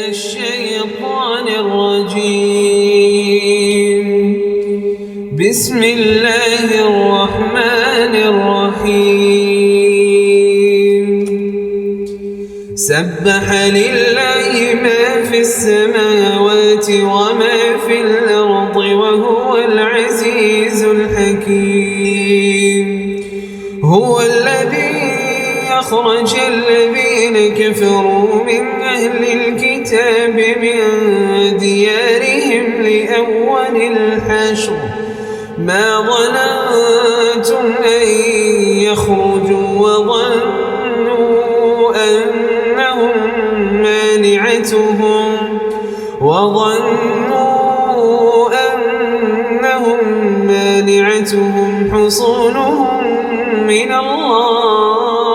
الشيطان الرجيم. بسم الله الرحمن الرحيم. سبح لله ما في السماوات وما في الأرض وهو العزيز الحكيم. هو الذي أخرج الذين كفروا من أهل الكتاب من ديارهم لأول الحشر ما ظننتم أن يخرجوا وظنوا أنهم مانعتهم حصونهم من الله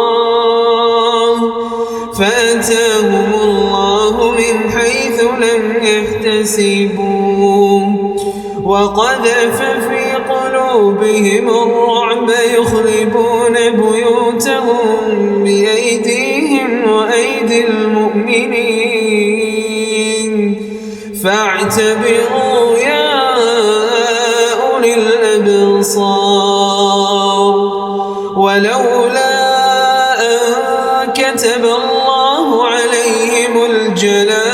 فأتاهم الله من حيث لم يحتسبوا وقذف في قلوبهم الرعب يخربون بيوتهم بأيديهم وأيدي المؤمنين فاعتبروا يا أولي الأبصار. ولولا أن كتب الله عليهم الجلاء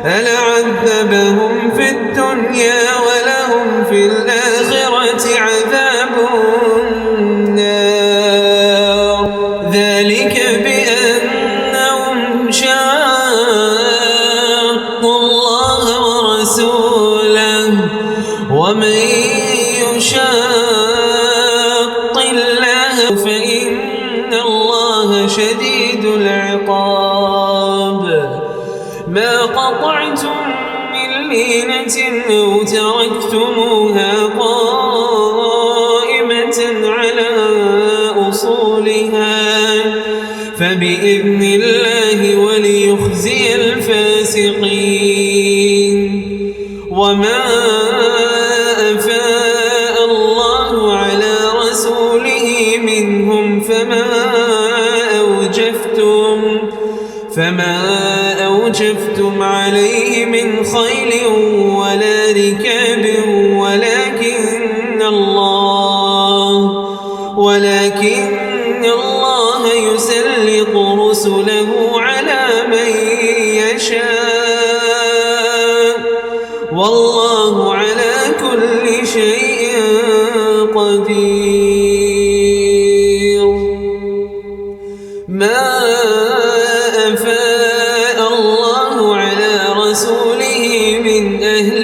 لعذبهم في الدنيا ولهم في الآخرة عذاب النار. ذلك بأنهم شاقوا الله ورسوله ومن يشاق الله فإن الله شديد العقاب. ما قطعتم من لينة أو تركتموها قائمة على أصولها فبإذن الله وليخزي الفاسقين. وما أفاء الله على رسوله منهم فما أوجفتم عليه من خيل ولا ركاب ولكن الله يسلط رسله على من يشاء والله على كل شيء قدير. ما أفاء الله على رسوله من أهل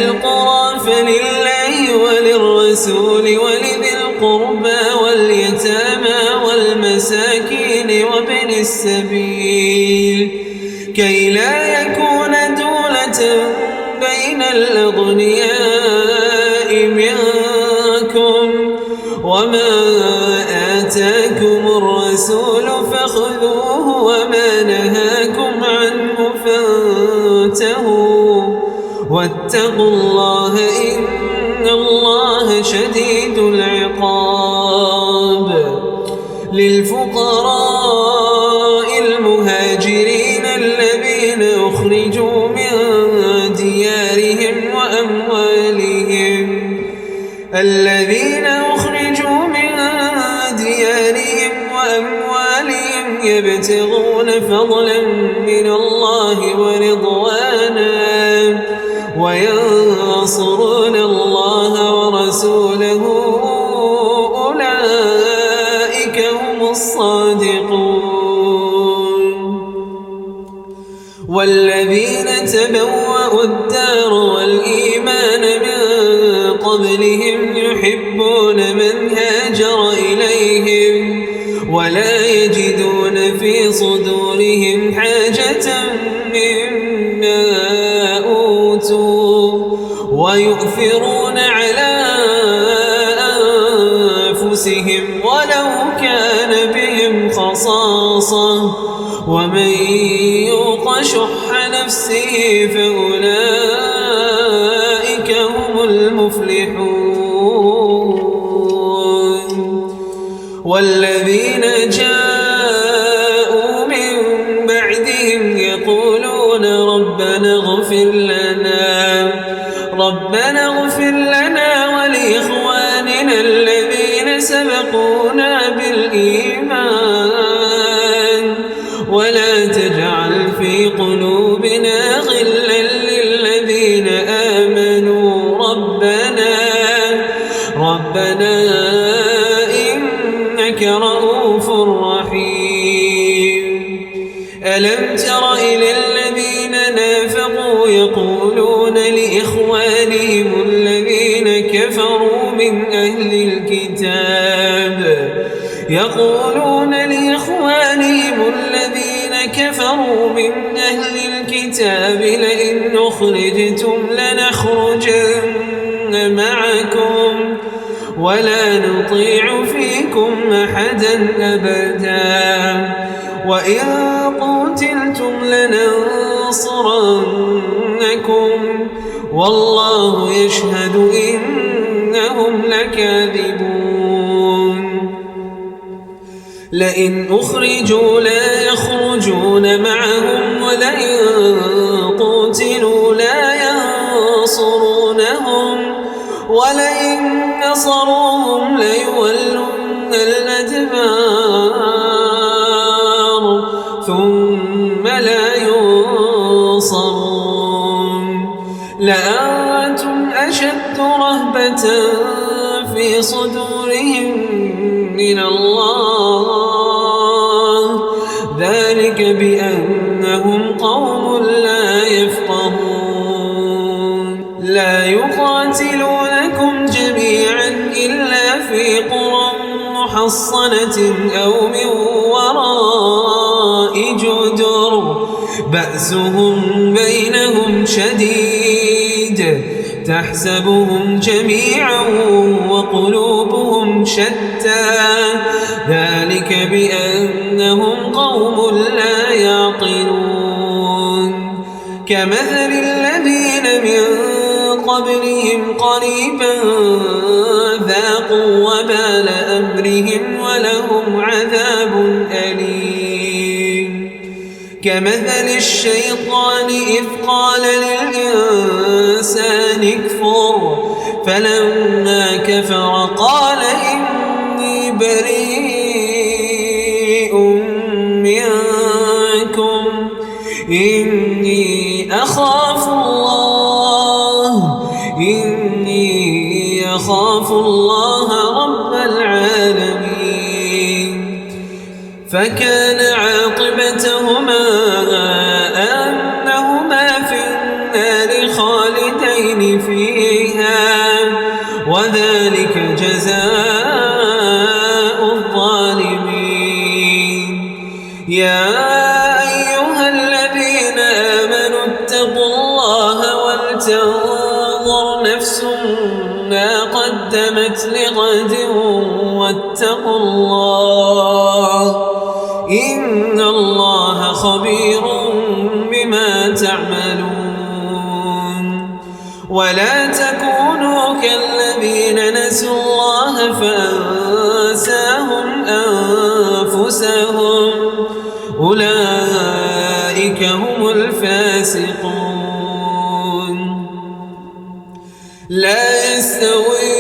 القرى فلله وللرسول ولذي القربى واليتامى والمساكين وابن السبيل كي لا يكون دولة بين الأغنياء منكم. وما آتاكم الرسول فخذوه وما نهاكم عنه فانتهوا واتقوا الله إن الله شديد العقاب. للفقراء المهاجرين الذين أخرجوا من ديارهم وأموالهم يبتغون فضلا من الله ورضوانا وينصرون الله ورسوله أولئك هم الصادقون. والذين تبوأوا الدار والإيمان من قبلهم يحبون من هاجر إليهم ولا يجدون في صدورهم حاجة مما أوتوا ويؤثرون على أنفسهم ولو كان بهم خصاصة ومن يوق شح نفسه فأولئك هم المفلحون. والذين جاءوا من بعدهم يقولون ربنا اغفر لنا ولإخواننا الذين سبقونا بالإيمان ولا تجعل في قلوبنا غلا للذين آمنوا ربنا إنك رؤوف رحيم. ألم تر إلى الذين نافقوا يقولون لإخوانهم الذين كفروا من أهل الكتاب لئن أخرجتم لنخرجن معكم ولا نطيع فيكم أحدا أبدا وإن قتلتم لننصرنكم والله يشهد إنهم لكاذبون. لئن أخرجوا لا يخرجون معهم ولئن قتلوا لا ينصرونهم ولئن نصروهم ليولن الأدبار ثم لا ينصرون. لأنتم أشد رهبة في صدورهم من الله ذلك بأنهم قوم لا يفقهون. لا يقاتلونكم جميعا إلا في قرى محصنة أو من وراء جدر بأسهم بينهم شديد تحسبهم جميعا وقلوبهم شتى ذلك بأنهم قوم لا يعقلون. كمثل الذين من قبلهم قريبا ذاقوا وبال أمرهم ولهم عذاب أليم. كمثل الشيطان إذ قال للإنسان اكفر فلما كفر قال إني بريء منكم إني أخاف الله رب العالمين. فكان عاقبتهما أنهما في النار خالدين فيها وذلك جزاء الظالمين. يا أيها الذين آمنوا اتقوا الله ولتنظر نفس ما قدمت لغد واتقوا الله إن الله خبير بما تعملون. ولا تكونوا كالذين نسوا الله فأنساهم أنفسهم أولئك هم الفاسقون. لا يستوي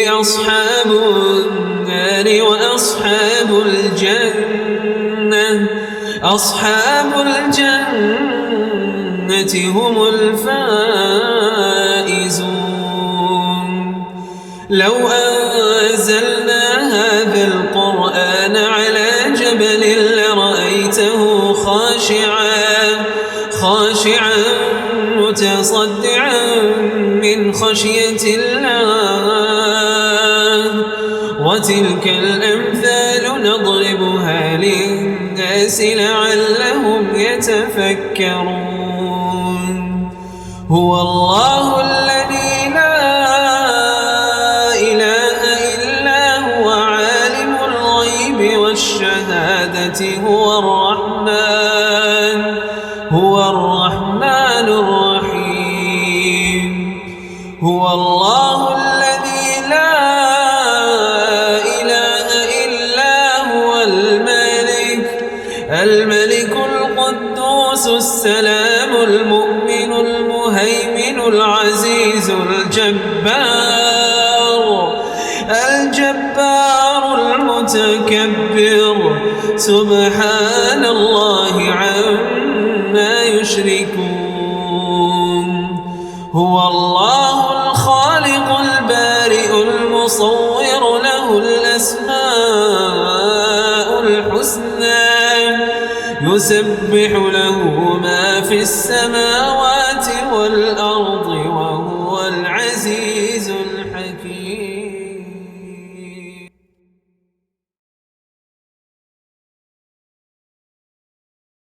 أصحاب النار وأصحاب الجنة أصحاب الجنة هم الفائزون. لو أنزلنا هذا القرآن على جبل لرأيته خاشعا متصدعا من خشية الله. وتلك الأمثال نضربها للناس لعلهم يتفكرون. هو الله الذي لا إله إلا هو عالم الغيب والشهادة هو الرحمن الرحيم. هو الله الذي لا إله السلام المؤمن المهيمن العزيز الجبار المتكبر سبحان الله عما يشركون هو الله الخالق البارئ المصور له الأسماء الحسنى يسبح له ما في السماوات والأرض